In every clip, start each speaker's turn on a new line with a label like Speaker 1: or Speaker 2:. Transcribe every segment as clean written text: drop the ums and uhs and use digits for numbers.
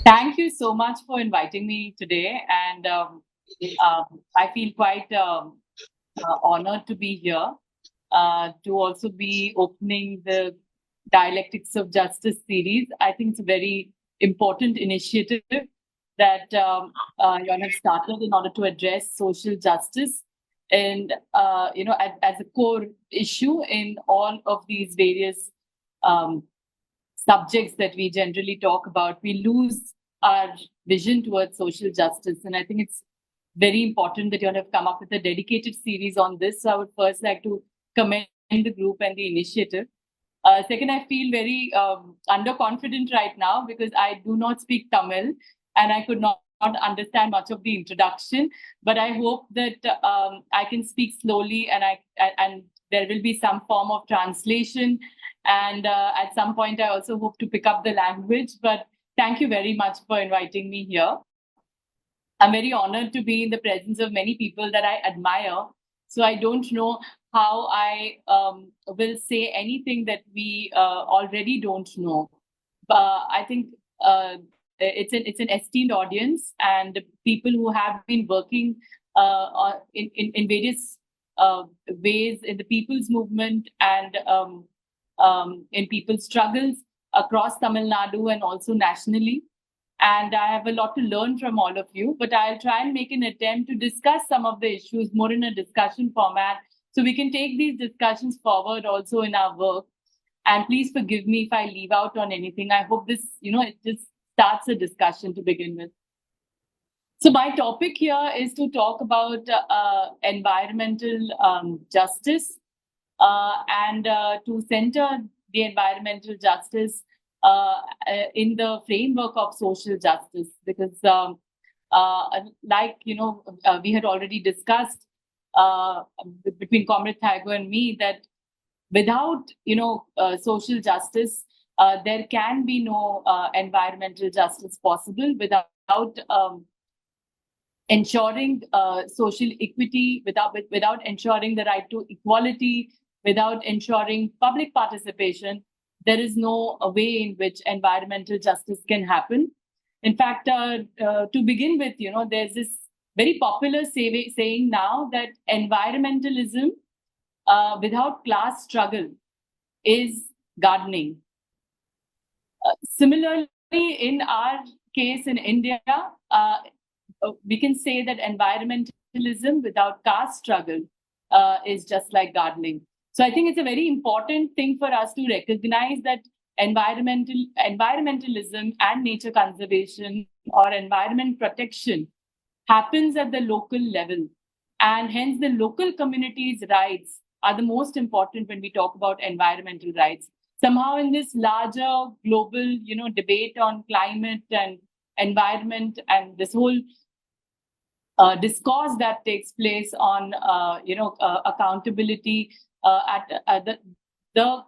Speaker 1: Thank you so much for inviting me today. And I feel quite honored to be here, to also be opening the Dialectics of Justice series. I think it's a very important initiative that you all have started in order to address social justice and, as a core issue in all of these various um, subjects that we generally talk about. We lose our vision towards social justice. And I think it's very important that you all have come up with a dedicated series on this. So I would first like to commend the group and the initiative. Second, I feel very underconfident right now because I do not speak Tamil and I could not understand much of the introduction. But I hope that I can speak slowly and there will be some form of translation. And at some point, I also hope to pick up the language. But thank you very much for inviting me here. I'm very honored to be in the presence of many people that I admire. So I don't know how I will say anything that we already don't know. But I think it's an esteemed audience and people who have been working in various ways in the people's movement and in people's struggles across Tamil Nadu and also nationally. And I have a lot to learn from all of you, but I'll try and make an attempt to discuss some of the issues more in a discussion format so we can take these discussions forward also in our work. And please forgive me if I leave out on anything. I hope this, it just starts a discussion to begin with. So my topic here is to talk about environmental justice and to center the environmental justice in the framework of social justice, because we had already discussed between Comrade Thaigo and me that without social justice, there can be no environmental justice possible without ensuring social equity, without ensuring the right to equality, without ensuring public participation. There is no way in which environmental justice can happen. In fact, to begin with, there's this very popular saying now that environmentalism without class struggle is gardening. Similarly, in our case in India, we can say that environmentalism without caste struggle is just like gardening. So I think it's a very important thing for us to recognize that environmentalism and nature conservation or environment protection happens at the local level. And hence the local community's rights are the most important when we talk about environmental rights. Somehow in this larger global, debate on climate and environment and this whole discourse that takes place on, accountability, the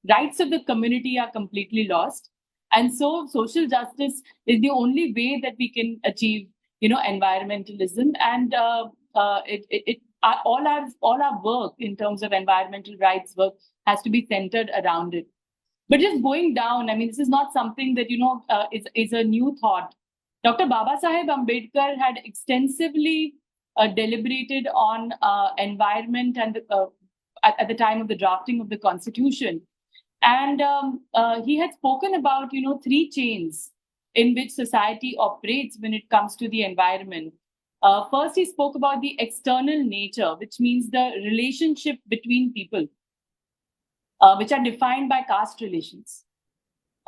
Speaker 1: rights of the community are completely lost. And so social justice is the only way that we can achieve, environmentalism. And all our work in terms of environmental rights work has to be centered around it. But just going down, I mean, this is not something that, is a new thought. Dr. Babasaheb Ambedkar had extensively deliberated on environment and at the time of the drafting of the Constitution. And he had spoken about, three chains in which society operates when it comes to the environment. First, he spoke about the external nature, which means the relationship between people, which are defined by caste relations.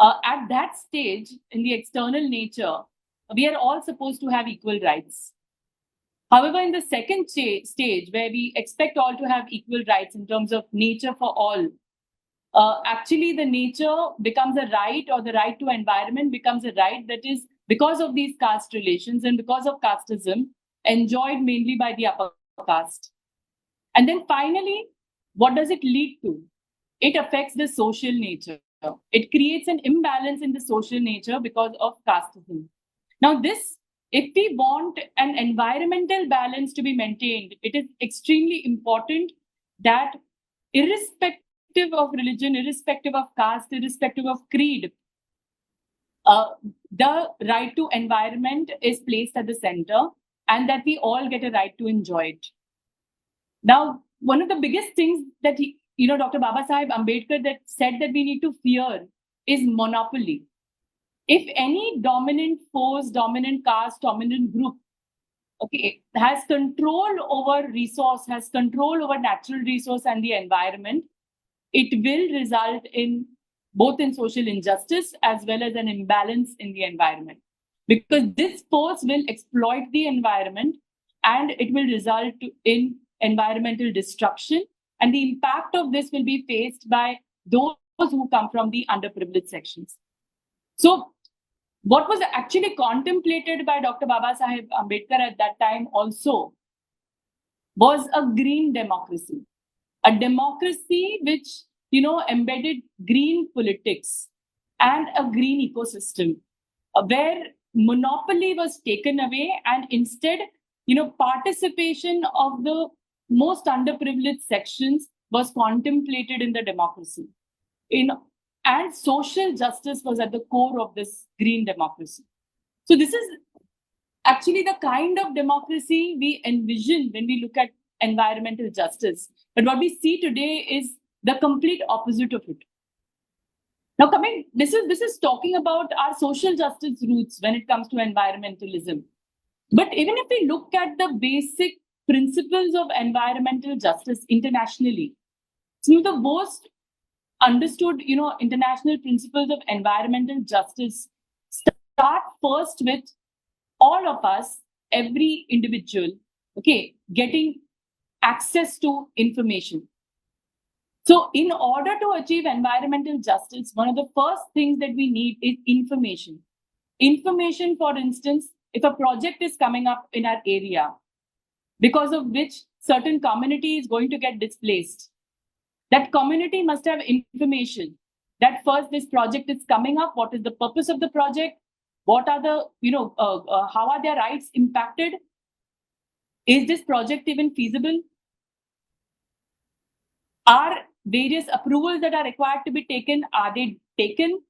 Speaker 1: At that stage, in the external nature, we are all supposed to have equal rights. However, in the second stage, where we expect all to have equal rights in terms of nature for all, actually the nature becomes a right, or the right to environment becomes a right that is, because of these caste relations and because of casteism, enjoyed mainly by the upper caste. And then finally, what does it lead to? It affects the social nature. It creates an imbalance in the social nature because of casteism. Now, if we want an environmental balance to be maintained, it is extremely important that irrespective of religion, irrespective of caste, irrespective of creed, the right to environment is placed at the center, and that we all get a right to enjoy it. Now, one of the biggest things that Dr. Baba Sahib Ambedkar that said that we need to fear is monopoly. If any dominant force, dominant caste, dominant group, has control over resource, has control over natural resource and the environment, it will result in both in social injustice as well as an imbalance in the environment. Because this force will exploit the environment and it will result in environmental destruction. And the impact of this will be faced by those who come from the underprivileged sections. So what was actually contemplated by Dr. Baba Sahib Ambedkar at that time also was a green democracy, a democracy which, embedded green politics and a green ecosystem where monopoly was taken away and instead, participation of the most underprivileged sections was contemplated in the democracy. And social justice was at the core of this green democracy. So this is actually the kind of democracy we envision when we look at environmental justice. But what we see today is the complete opposite of it. Now, this is talking about our social justice roots when it comes to environmentalism. But even if we look at the basic principles of environmental justice internationally, some of the most understood, international principles of environmental justice start first with all of us, every individual, getting access to information. So in order to achieve environmental justice, one of the first things that we need is information. Information, for instance, if a project is coming up in our area, because of which certain community is going to get displaced, that community must have information that first this project is coming up, what is the purpose of the project, what are the, how are their rights impacted? Is this project even feasible? Are various approvals that are required to be taken, are they taken?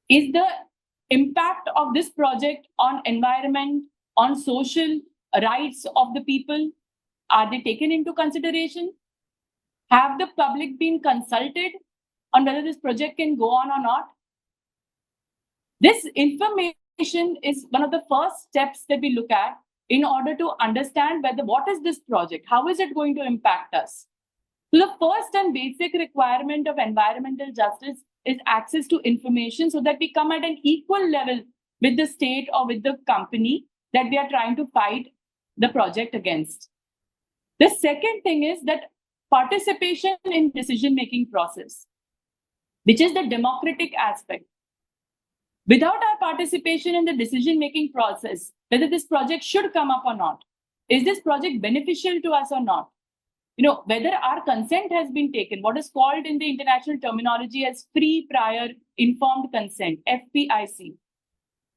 Speaker 1: Is the impact of this project on environment, on social rights of the people, are they taken into consideration? Have the public been consulted on whether this project can go on or not? This information is one of the first steps that we look at in order to understand what is this project? How is it going to impact us? So the first and basic requirement of environmental justice is access to information so that we come at an equal level with the state or with the company that we are trying to fight the project against. The second thing is that participation in decision-making process, which is the democratic aspect. Without our participation in the decision-making process, whether this project should come up or not, is this project beneficial to us or not? Whether our consent has been taken, what is called in the international terminology as free, prior, informed consent, FPIC.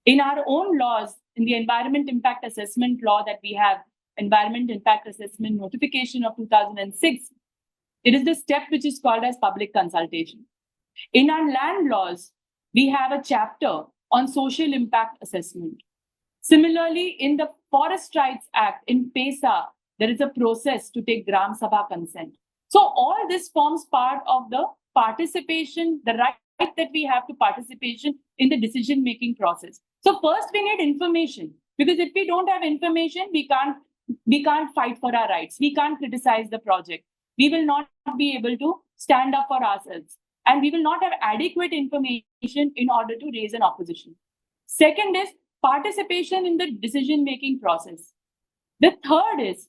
Speaker 1: In our own laws, in the Environment Impact Assessment Law that we have, Environment Impact Assessment Notification of 2006, it is the step which is called as public consultation. In our land laws, we have a chapter on social impact assessment. Similarly, in the Forest Rights Act, in PESA, there is a process to take Gram Sabha consent. So all this forms part of the participation, the right that we have to participation in the decision-making process. So first we need information, because if we don't have information, we can't fight for our rights. We can't criticize the project. We will not be able to stand up for ourselves. And we will not have adequate information in order to raise an opposition. Second is participation in the decision-making process. The third is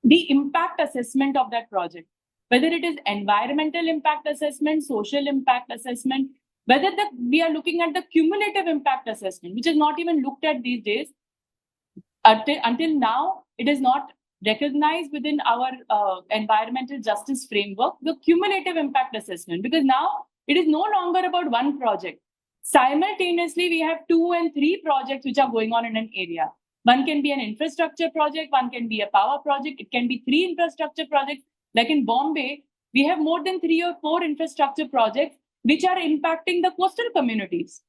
Speaker 1: the impact assessment of that project, whether it is environmental impact assessment, social impact assessment, whether we are looking at the cumulative impact assessment, which is not even looked at these days. Until now, it is not recognized within our environmental justice framework, the cumulative impact assessment, because now it is no longer about one project. Simultaneously, we have 2 and 3 projects which are going on in an area. One can be an infrastructure project, one can be a power project, it can be 3 infrastructure projects. Like in Bombay, we have more than 3 or 4 infrastructure projects which are impacting the coastal communities.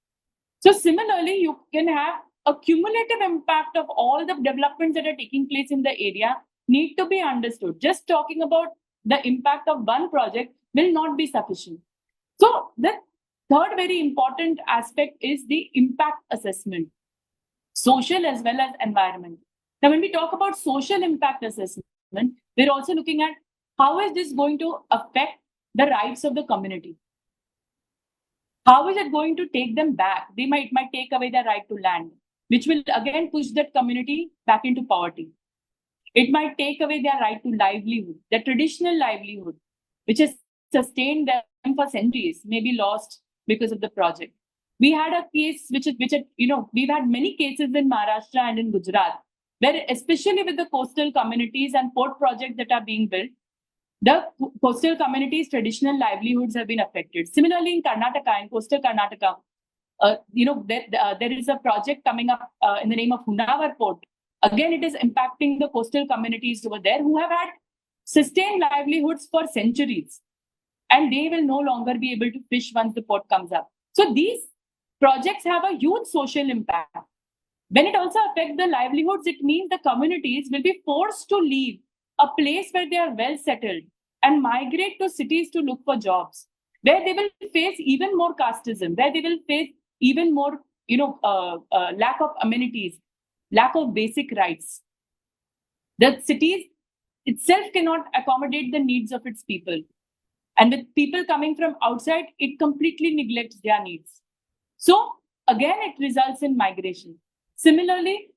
Speaker 1: So similarly, you can have a cumulative impact of all the developments that are taking place in the area need to be understood. Just talking about the impact of one project will not be sufficient. So the third very important aspect is the impact assessment, social as well as environment. Now, when we talk about social impact assessment, we're also looking at how is this going to affect the rights of the community? How is it going to take them back? They might take away their right to land, which will again push that community back into poverty. It might take away their right to livelihood, their traditional livelihood, which has sustained them for centuries, may be lost because of the project. We had a case we've had many cases in Maharashtra and in Gujarat, where especially with the coastal communities and port projects that are being built, the coastal communities' traditional livelihoods have been affected. Similarly, in Karnataka, in coastal Karnataka, there is a project coming up in the name of Hunavar Port. Again, it is impacting the coastal communities over there who have had sustained livelihoods for centuries, and they will no longer be able to fish once the port comes up. So these projects have a huge social impact. When it also affects the livelihoods, it means the communities will be forced to leave a place where they are well settled and migrate to cities to look for jobs, where they will face even more casteism, where they will face even more, lack of amenities, lack of basic rights. The cities itself cannot accommodate the needs of its people. And with people coming from outside, it completely neglects their needs. So again, it results in migration. Similarly,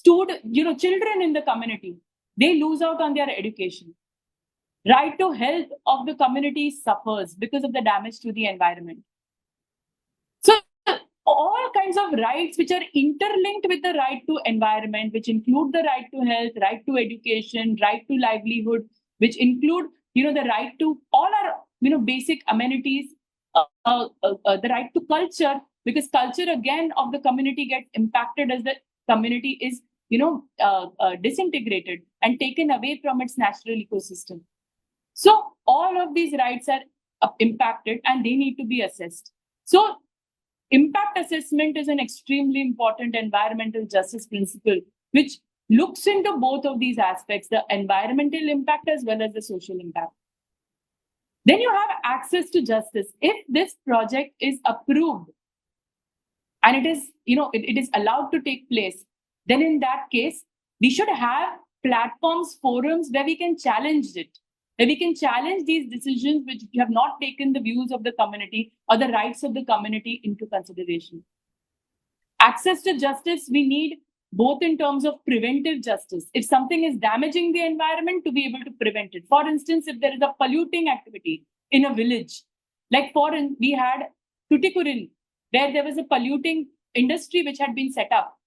Speaker 1: children in the community, they lose out on their education. Right to health of the community suffers because of the damage to the environment. So all kinds of rights which are interlinked with the right to environment, which include the right to health, right to education, right to livelihood, which include the right to all our basic amenities, the right to culture, because culture again of the community gets impacted as the community is disintegrated and taken away from its natural ecosystem. So all of these rights are impacted and they need to be assessed. So impact assessment is an extremely important environmental justice principle, which looks into both of these aspects, the environmental impact as well as the social impact. Then you have access to justice. If this project is approved and it is allowed to take place, then in that case, we should have platforms, forums where we can challenge it, where we can challenge these decisions which have not taken the views of the community or the rights of the community into consideration. Access to justice, we need both in terms of preventive justice. If something is damaging the environment, to be able to prevent it. For instance, if there is a polluting activity in a village, like we had Tuticorin, where there was a polluting industry which had been set up.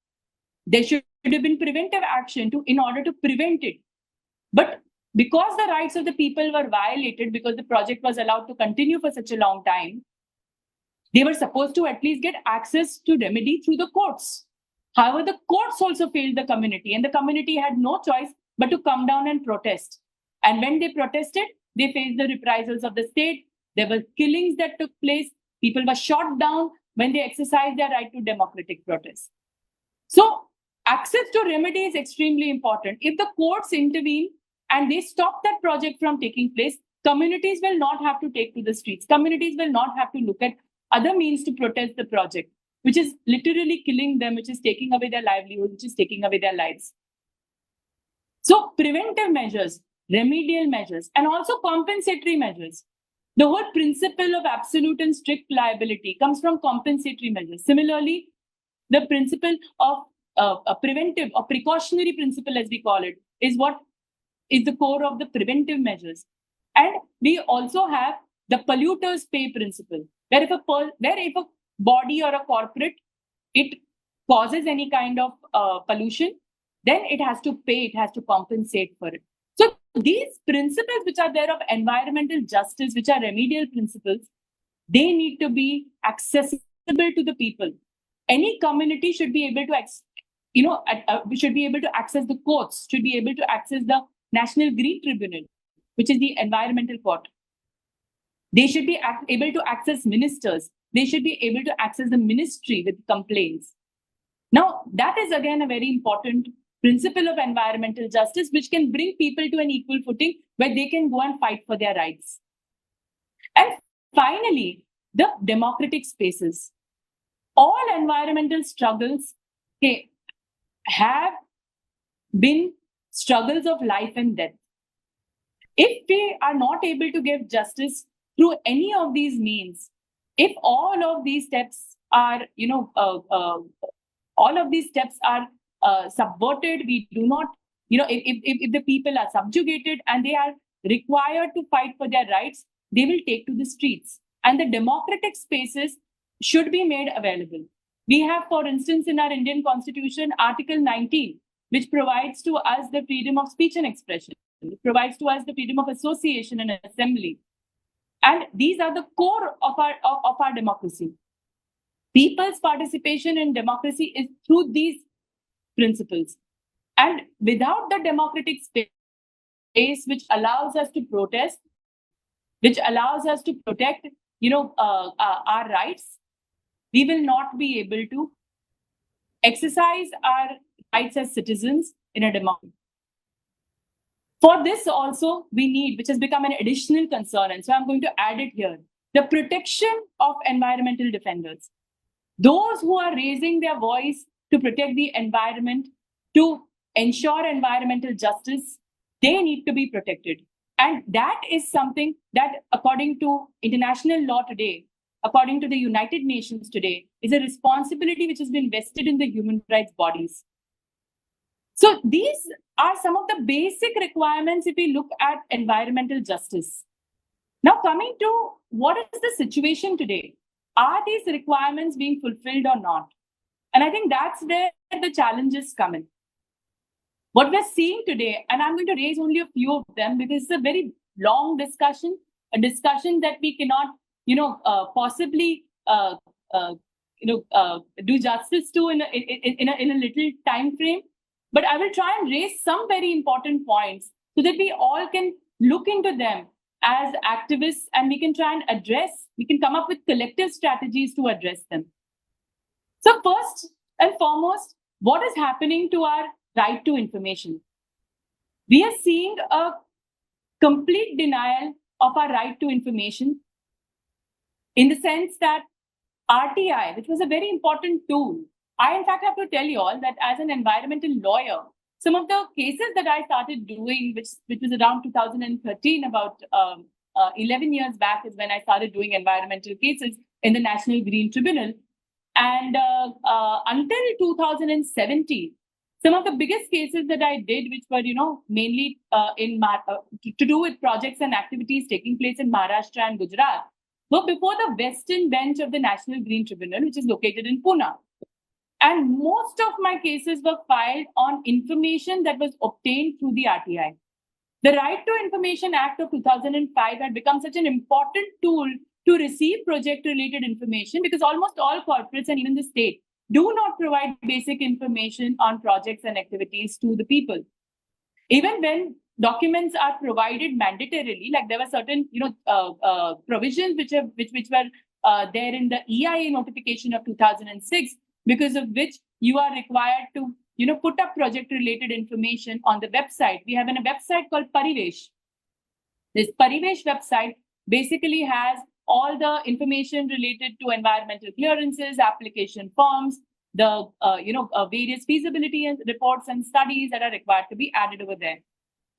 Speaker 1: There should have been preventive action in order to prevent it. But because the rights of the people were violated, because the project was allowed to continue for such a long time, they were supposed to at least get access to remedy through the courts. However, the courts also failed the community, and the community had no choice but to come down and protest. And when they protested, they faced the reprisals of the state. There were killings that took place. People were shot down when they exercised their right to democratic protest. So access to remedy is extremely important. If the courts intervene and they stop that project from taking place, communities will not have to take to the streets. Communities will not have to look at other means to protest the project, which is literally killing them, which is taking away their livelihood, which is taking away their lives. So preventive measures, remedial measures, and also compensatory measures. The whole principle of absolute and strict liability comes from compensatory measures. Similarly, the principle of a preventive or precautionary principle, as we call it, is what is the core of the preventive measures. And we also have the polluters pay principle, where if a body or a corporate, it causes any kind of pollution, then it has to pay, it has to compensate for it. So these principles which are there of environmental justice, which are remedial principles, they need to be accessible to the people. Any community should be able to should be able to access the courts, should be able to access the National Green Tribunal, which is the environmental court. They should be able to access ministers. They should be able to access the ministry with complaints. Now, that is again a very important principle of environmental justice, which can bring people to an equal footing where they can go and fight for their rights. And finally, the democratic spaces. All environmental struggles have been struggles of life and death. If we are not able to give justice through any of these means, if all of these steps are, subverted, we do not, if the people are subjugated and they are required to fight for their rights, they will take to the streets. And the democratic spaces should be made available. We have, for instance, in our Indian Constitution, Article 19, which provides to us the freedom of speech and expression. It provides to us the freedom of association and assembly. And these are the core of our democracy. People's participation in democracy is through these principles. And without the democratic space, which allows us to protest, which allows us to protect, our rights, we will not be able to exercise our rights as citizens in a democracy. For this also, we need, which has become an additional concern, and so I'm going to add it here, the protection of environmental defenders. Those who are raising their voice to protect the environment, to ensure environmental justice, they need to be protected. And that is something that, according to international law today, according to the United Nations today, is a responsibility which has been vested in the human rights bodies. So these are some of the basic requirements if we look at environmental justice. Now, coming to what is the situation today? Are these requirements being fulfilled or not? And I think that's where the challenges come in. What we're seeing today, and I'm going to raise only a few of them because it's a very long discussion, a discussion that we cannot, possibly, do justice to in a little time frame. But I will try and raise some very important points so that we all can look into them as activists, and we can try and we can come up with collective strategies to address them. So first and foremost, what is happening to our right to information? We are seeing a complete denial of our right to information in the sense that RTI, which was a very important tool. I, in fact, have to tell you all that as an environmental lawyer, some of the cases that I started doing, which was around 2013, about 11 years back, is when I started doing environmental cases in the National Green Tribunal. And until 2017, some of the biggest cases that I did, which were, mainly to do with projects and activities taking place in Maharashtra and Gujarat, were before the Western Bench of the National Green Tribunal, which is located in Pune. And most of my cases were filed on information that was obtained through the RTI. The Right to Information Act of 2005 had become such an important tool to receive project-related information because almost all corporates and even the state do not provide basic information on projects and activities to the people. Even when documents are provided mandatorily, like there were certain provisions which were there in the EIA notification of 2006, because of which you are required to put up project related information on the website. We have a website called Parivesh. This Parivesh website basically has all the information related to environmental clearances, application forms, the various feasibility reports and studies that are required to be added over there.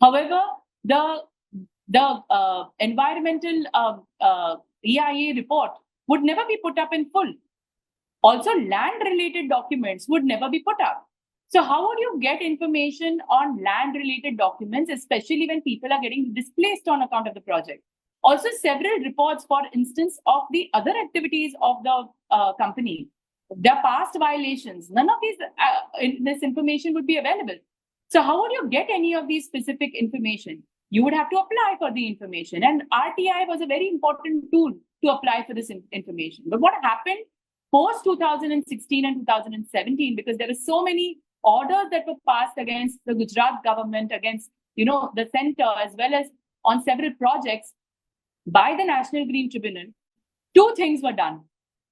Speaker 1: However, the environmental EIA report would never be put up in full. Also, land-related documents would never be put up. So how would you get information on land-related documents, especially when people are getting displaced on account of the project? Also, several reports, for instance, of the other activities of the company, their past violations, none of this information would be available. So how would you get any of these specific information? You would have to apply for the information. And RTI was a very important tool to apply for this information. But what happened post 2016 and 2017, because there were so many orders that were passed against the Gujarat government, against the center, as well as on several projects, by the National Green Tribunal, two things were done.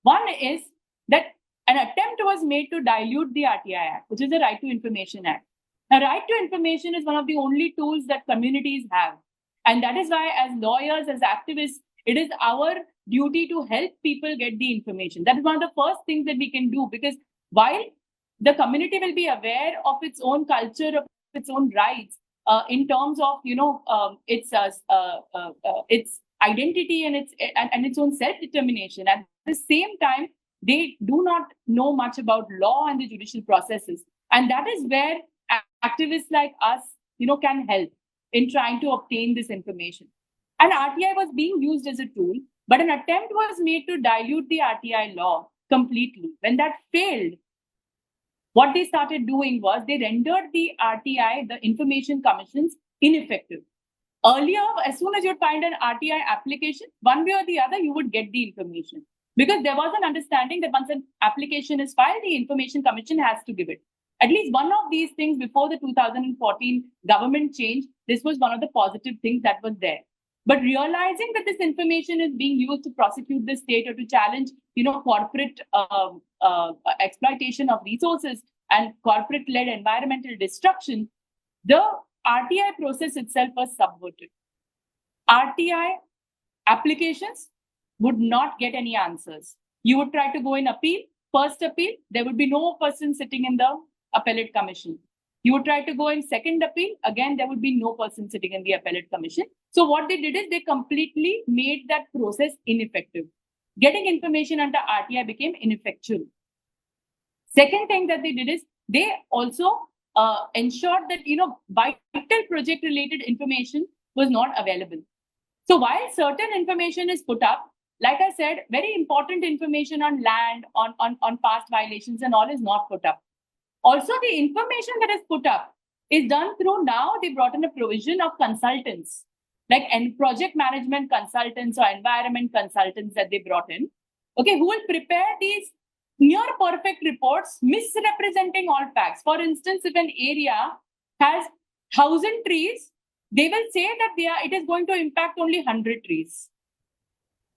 Speaker 1: One is that an attempt was made to dilute the RTI Act, which is the Right to Information Act. Now, right to information is one of the only tools that communities have. And that is why, as lawyers, as activists, it is our duty to help people get the information. That is one of the first things that we can do, because while the community will be aware of its own culture, of its own rights, in terms of its identity and its own self-determination. At the same time, they do not know much about law and the judicial processes, and that is where activists like us, can help in trying to obtain this information. And RTI was being used as a tool, but an attempt was made to dilute the RTI law completely. When that failed, what they started doing was they rendered the RTI, the Information Commissions, ineffective. Earlier, as soon as you'd find an RTI application, one way or the other, you would get the information. Because there was an understanding that once an application is filed, the Information Commission has to give it. At least one of these things before the 2014 government change, this was one of the positive things that was there. But realizing that this information is being used to prosecute the state or to challenge, corporate exploitation of resources and corporate-led environmental destruction, the RTI process itself was subverted. RTI applications would not get any answers. You would try to go in appeal, first appeal, there would be no person sitting in the appellate commission. You would try to go in second appeal, again, there would be no person sitting in the appellate commission. So what they did is they completely made that process ineffective. Getting information under RTI became ineffectual. Second thing that they did is they also ensured that, vital project related information was not available. So while certain information is put up, like I said, very important information on land, on past violations and all is not put up. Also, the information that is put up is done through, now they brought in a provision of consultants, like project management consultants or environment consultants that they brought in, okay, who will prepare these near perfect reports misrepresenting all facts. For instance, if an area has 1,000 trees, they will say that it is going to impact only 100 trees.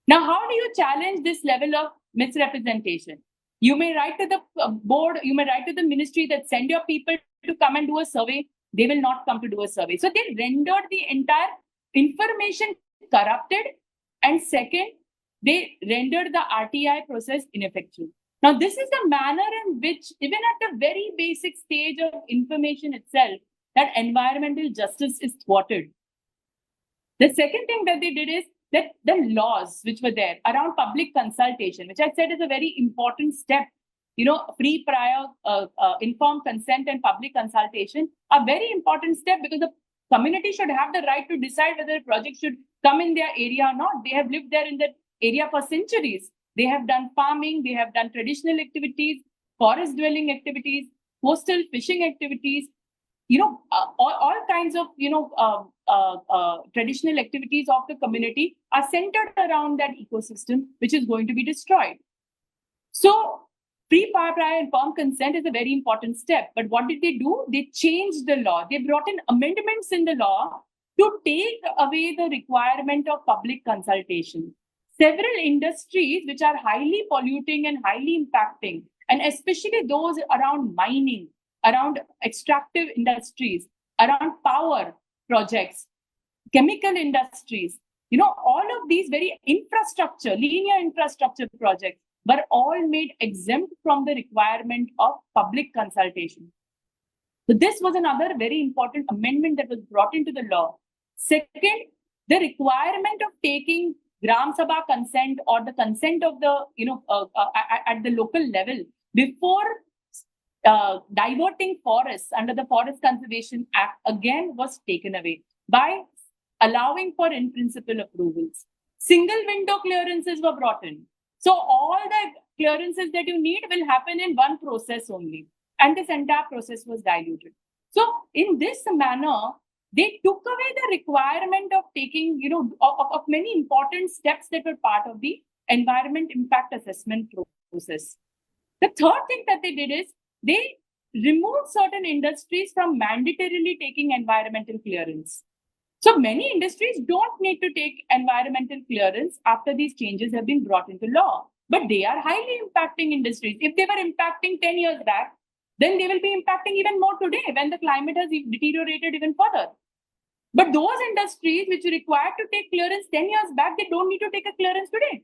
Speaker 1: Now, how do you challenge this level of misrepresentation? You may write to the board, you may write to the ministry that send your people to come and do a survey. They will not come to do a survey. So they rendered the entire information corrupted. And second, they rendered the RTI process ineffectual. Now, this is the manner in which, even at the very basic stage of information itself, that environmental justice is thwarted. The second thing that they did is that the laws which were there around public consultation, which I said is a very important step, free, prior, informed consent and public consultation, a very important step, because the community should have the right to decide whether a project should come in their area or not. They have lived there in that area for centuries. They have done farming, they have done traditional activities, forest dwelling activities, coastal fishing activities, all kinds of, traditional activities of the community are centered around that ecosystem, which is going to be destroyed. So free, prior, informed consent is a very important step. But what did they do? They changed the law. They brought in amendments in the law to take away the requirement of public consultation. Several industries which are highly polluting and highly impacting, and especially those around mining, around extractive industries, around power projects, chemical industries, all of these very linear infrastructure projects were all made exempt from the requirement of public consultation. So this was another very important amendment that was brought into the law. Second, the requirement of taking Gram Sabha consent or the consent of the, at the local level before diverting forests under the Forest Conservation Act again was taken away by allowing for in-principle approvals. Single window clearances were brought in. So all the clearances that you need will happen in one process only. And this entire process was diluted. So in this manner, they took away the requirement of taking, of many important steps that were part of the environment impact assessment process. The third thing that they did is they removed certain industries from mandatorily taking environmental clearance. So many industries don't need to take environmental clearance after these changes have been brought into law, but they are highly impacting industries. If they were impacting 10 years back, then they will be impacting even more today when the climate has deteriorated even further. But those industries which required to take clearance 10 years back, they don't need to take a clearance today.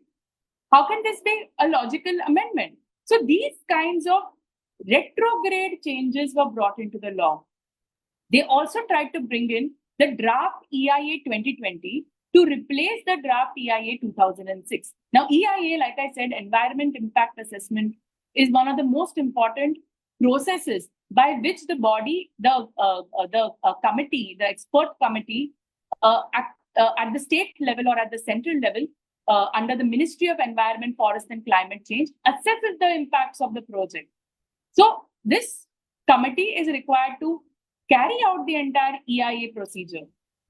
Speaker 1: How can this be a logical amendment? So these kinds of retrograde changes were brought into the law. They also tried to bring in the draft EIA 2020 to replace the draft EIA 2006. Now, EIA, like I said, Environment Impact Assessment, is one of the most important processes by which the body, the committee, the expert committee at the state level or at the central level, under the Ministry of Environment, Forest and Climate Change, assesses the impacts of the project. So this committee is required to carry out the entire EIA procedure.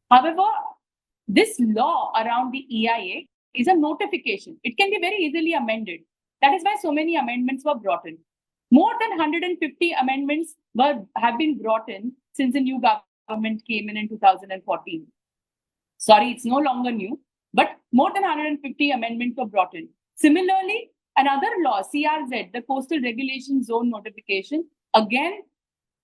Speaker 1: However, this law around the EIA is a notification. It can be very easily amended. That is why so many amendments were brought in. More than 150 amendments have been brought in since the new government came in 2014. Sorry, it's no longer new, but more than 150 amendments were brought in. Similarly, another law, CRZ, the Coastal Regulation Zone Notification, again,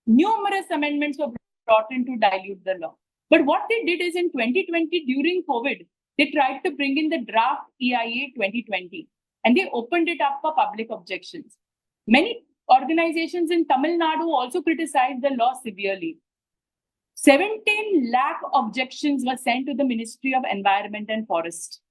Speaker 1: numerous amendments were brought in to dilute the law. But what they did is in 2020, during COVID, they tried to bring in the draft EIA 2020 and they opened it up for public objections. Many organizations in Tamil Nadu also criticized the law severely. 17 lakh objections were sent to the Ministry of Environment and Forest.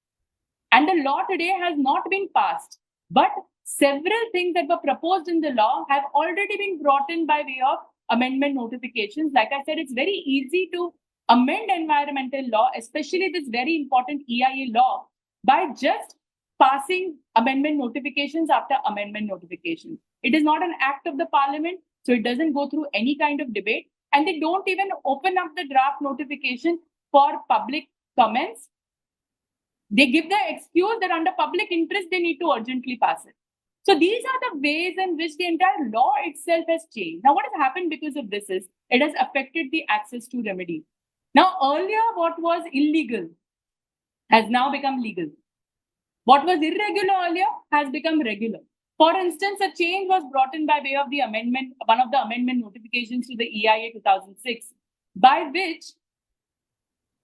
Speaker 1: And the law today has not been passed, but several things that were proposed in the law have already been brought in by way of amendment notifications. Like I said, it's very easy to amend environmental law, especially this very important EIA law, by just passing amendment notifications after amendment notifications. It is not an act of the parliament, so it doesn't go through any kind of debate. And they don't even open up the draft notification for public comments. They give the excuse that under public interest, they need to urgently pass it. So these are the ways in which the entire law itself has changed. Now, what has happened because of this is it has affected the access to remedy. Now, earlier, what was illegal has now become legal. What was irregular earlier has become regular. For instance, a change was brought in by way of the amendment, one of the amendment notifications to the EIA 2006, by which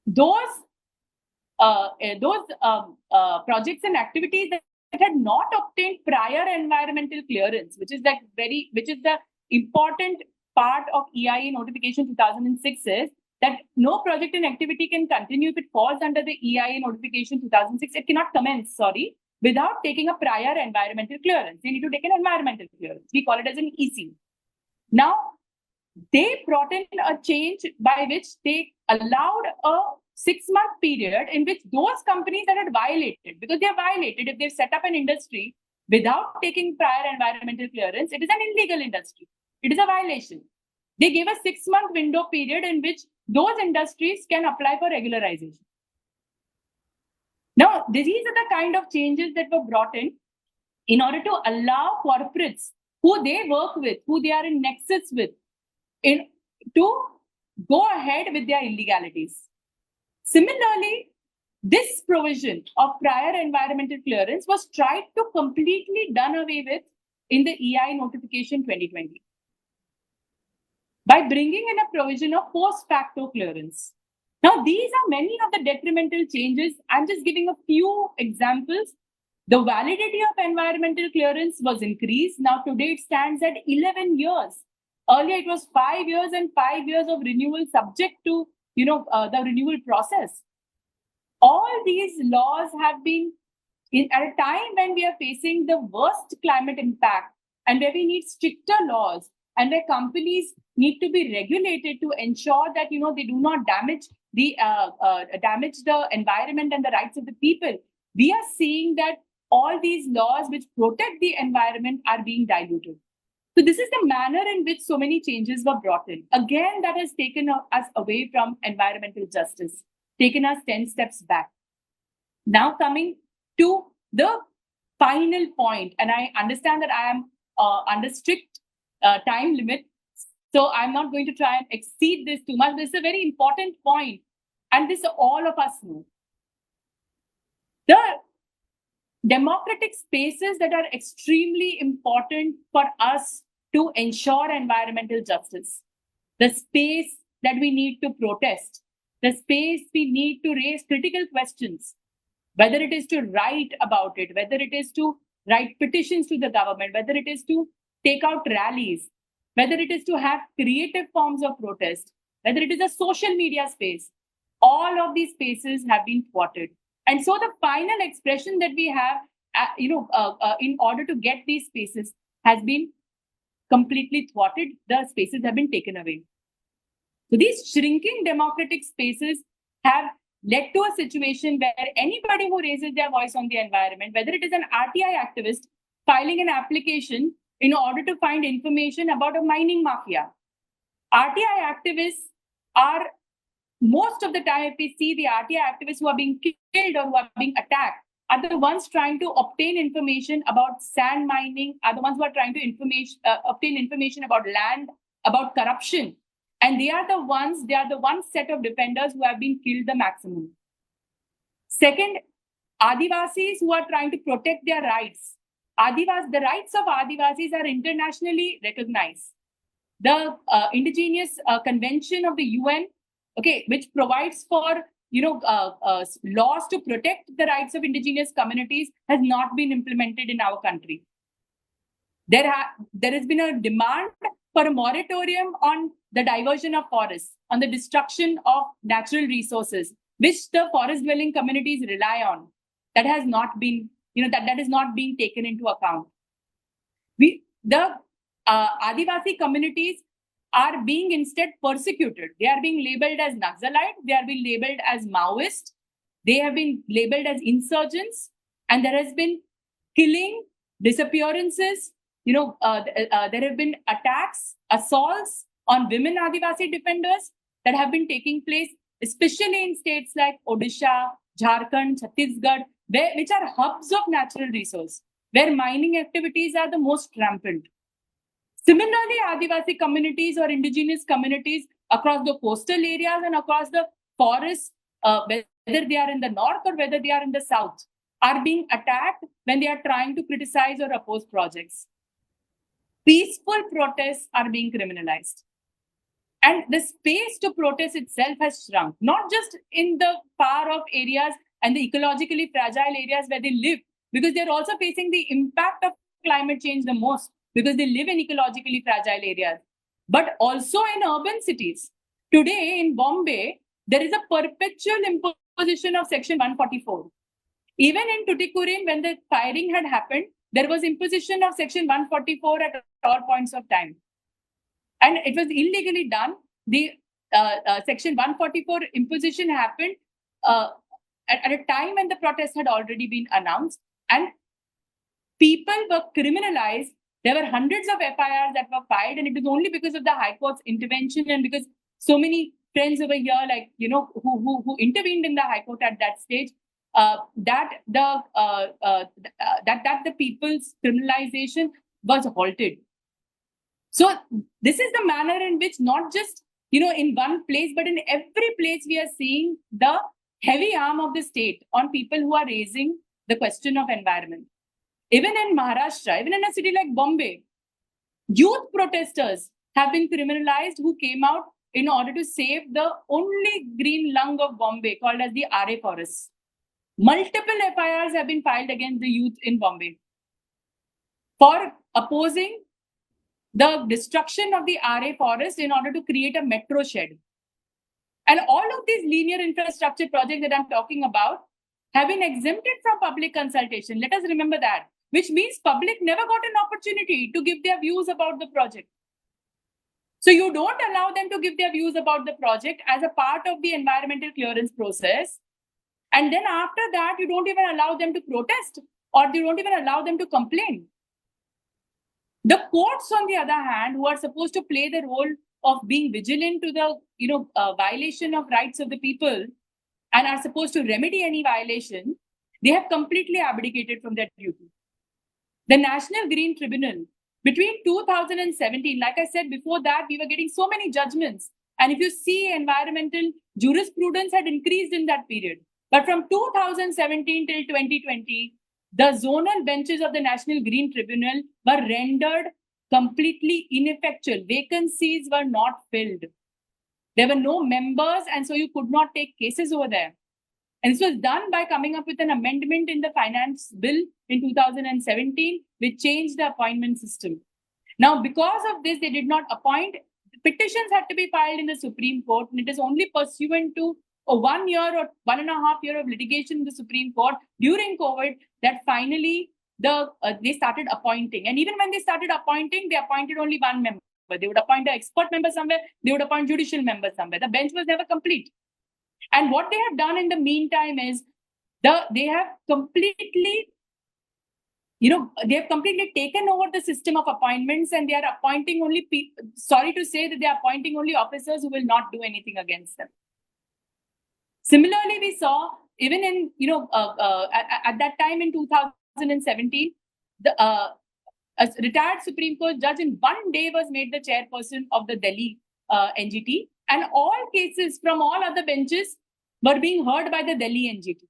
Speaker 1: those projects and activities that had not obtained prior environmental clearance, which is the important part of EIA notification 2006, is that no project and activity can continue if it falls under the EIA notification 2006. It cannot commence, without taking a prior environmental clearance. They need to take an environmental clearance. We call it as an EC. Now, they brought in a change by which they allowed a 6-month period in which those companies that had violated, because they have violated, if they've set up an industry without taking prior environmental clearance, it is an illegal industry. It is a violation. They gave a 6-month window period in which those industries can apply for regularization. Now, these are the kind of changes that were brought in order to allow corporates who they work with, who they are in nexus with, to go ahead with their illegalities. Similarly, this provision of prior environmental clearance was tried to completely done away with in the EIA notification 2020 by bringing in a provision of post facto clearance. Now, these are many of the detrimental changes. I'm just giving a few examples. The validity of environmental clearance was increased. Now, today it stands at 11 years. Earlier, it was 5 years and 5 years of renewal subject to, the renewal process. All these laws have been at a time when we are facing the worst climate impact and where we need stricter laws and where companies need to be regulated to ensure that, they do not damage the environment and the rights of the people. We are seeing that all these laws which protect the environment are being diluted. So this is the manner in which so many changes were brought in. Again, that has taken us away from environmental justice, taken us 10 steps back. Now coming to the final point, and I understand that I am under strict time limit, so I'm not going to try and exceed this too much. This is a very important point and this all of us know. The democratic spaces that are extremely important for us to ensure environmental justice, the space that we need to protest, the space we need to raise critical questions, whether it is to write about it, whether it is to write petitions to the government, whether it is to take out rallies, whether it is to have creative forms of protest, whether it is a social media space, all of these spaces have been thwarted. And so the final expression that we have, in order to get these spaces has been completely thwarted. The spaces have been taken away. So these shrinking democratic spaces have led to a situation where anybody who raises their voice on the environment, whether it is an RTI activist filing an application in order to find information about a mining mafia, RTI activists are, most of the time, if we see the RTI activists who are being killed or who are being attacked, are the ones trying to obtain information about sand mining, are the ones who are trying to obtain information about land, about corruption. And they are the one set of defenders who have been killed the maximum. Second, Adivasis who are trying to protect their rights. The rights of Adivasis are internationally recognized. The Indigenous Convention of the UN, which provides for laws to protect the rights of indigenous communities, has not been implemented in our country. There has been a demand for a moratorium on the diversion of forests, on the destruction of natural resources, which the forest-dwelling communities rely on. That has not been, that is not being taken into account. The Adivasi communities are being instead persecuted. They are being labeled as Naxalite. They are being labeled as Maoist. They have been labeled as insurgents. And there has been killing, disappearances. There have been attacks, assaults on women Adivasi defenders that have been taking place, especially in states like Odisha, Jharkhand, Chhattisgarh, which are hubs of natural resource, where mining activities are the most rampant. Similarly, Adivasi communities or indigenous communities across the coastal areas and across the forests, whether they are in the north or whether they are in the south, are being attacked when they are trying to criticize or oppose projects. Peaceful protests are being criminalized. And the space to protest itself has shrunk, not just in the far-off areas and the ecologically fragile areas where they live, because they're also facing the impact of climate change the most, because they live in ecologically fragile areas, but also in urban cities. Today in Bombay, there is a perpetual imposition of Section 144. Even in Tuticorin, when the firing had happened, there was imposition of Section 144 at all points of time. And it was illegally done. The Section 144 imposition happened at a time when the protest had already been announced, and people were criminalized. There were hundreds of FIRs that were filed, and it was only because of the High Court's intervention and because so many friends over here, who intervened in the High Court at that stage, that the people's criminalization was halted. So this is the manner in which not just in one place, but in every place we are seeing the heavy arm of the state on people who are raising the question of environment. Even in Maharashtra, even in a city like Bombay, youth protesters have been criminalized who came out in order to save the only green lung of Bombay, called as the RA forests. Multiple FIRs have been filed against the youth in Bombay for opposing the destruction of the RA forest in order to create a metro shed. And all of these linear infrastructure projects that I'm talking about have been exempted from public consultation. Let us remember that, which means public never got an opportunity to give their views about the project. So you don't allow them to give their views about the project as a part of the environmental clearance process. And then after that, you don't even allow them to protest, or you don't even allow them to complain. The courts, on the other hand, who are supposed to play the role of being vigilant to the violation of rights of the people and are supposed to remedy any violation, they have completely abdicated from their duty. The National Green Tribunal, between 2017, like I said before that, we were getting so many judgments And if you see, environmental jurisprudence had increased in that period. But from 2017 till 2020, the zonal benches of the National Green Tribunal were rendered completely ineffectual. Vacancies were not filled. There were no members, and so you could not take cases over there. And this was done by coming up with an amendment in the finance bill in 2017, which changed the appointment system. Now, because of this, they did not appoint. Petitions had to be filed in the Supreme Court, and it is only pursuant to a 1 year or 1.5 year of litigation in the Supreme Court during COVID that finally they started appointing. And even when they started appointing, they appointed only one member. They would appoint an expert member somewhere, they would appoint judicial member somewhere. The bench was never complete. And what they have done in the meantime is they have completely taken over the system of appointments, and they are appointing only sorry to say that they are appointing only officers who will not do anything against them. Similarly, we saw even in, at that time in 2017, a retired Supreme Court judge in one day was made the chairperson of the Delhi NGT, and all cases from all other benches were being heard by the Delhi NGT.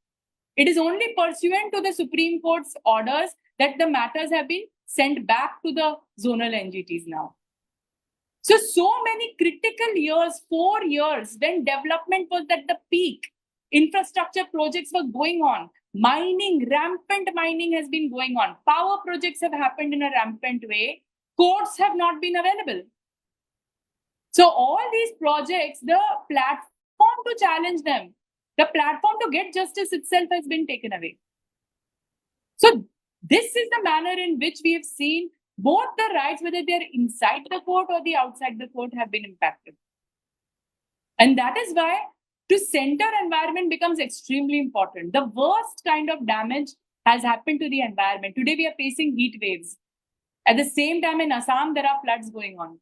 Speaker 1: It is only pursuant to the Supreme Court's orders that the matters have been sent back to the zonal NGTs now. So many critical years, 4 years, when development was at the peak, infrastructure projects were going on, rampant mining has been going on, power projects have happened in a rampant way, courts have not been available. So all these projects, the platform to challenge them, the platform to get justice itself has been taken away. So this is the manner in which we have seen both the rights, whether they're inside the court or the outside the court, have been impacted. And that is why to center environment becomes extremely important. The worst kind of damage has happened to the environment. Today we are facing heat waves. At the same time in Assam, there are floods going on.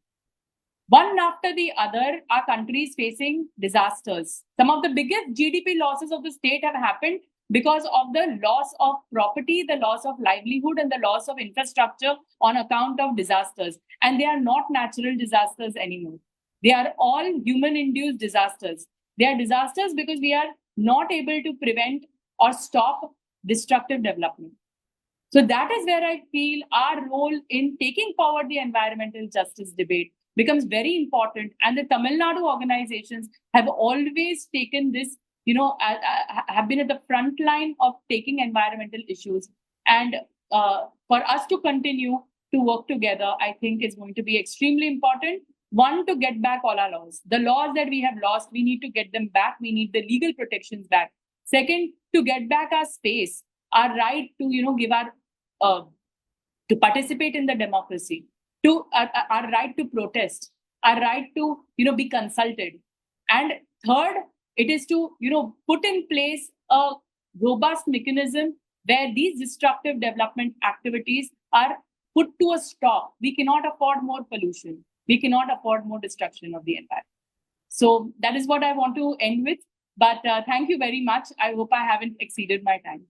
Speaker 1: One after the other, our country is facing disasters. Some of the biggest GDP losses of the state have happened because of the loss of property, the loss of livelihood, and the loss of infrastructure on account of disasters. And they are not natural disasters anymore. They are all human-induced disasters. They are disasters because we are not able to prevent or stop destructive development. So that is where I feel our role in taking forward the environmental justice debate becomes very important. And the Tamil Nadu organizations have always taken this, have been at the front line of taking environmental issues. And for us to continue to work together, I think is going to be extremely important. One, to get back all our laws. The laws that we have lost, we need to get them back. We need the legal protections back. Second, to get back our space, our right to, give our, to participate in the democracy, to our right to protest, our right to, be consulted. And third, it is to, put in place a robust mechanism where these destructive development activities are put to a stop. We cannot afford more pollution. We cannot afford more destruction of the environment. So that is what I want to end with. But thank you very much. I hope I haven't exceeded my time.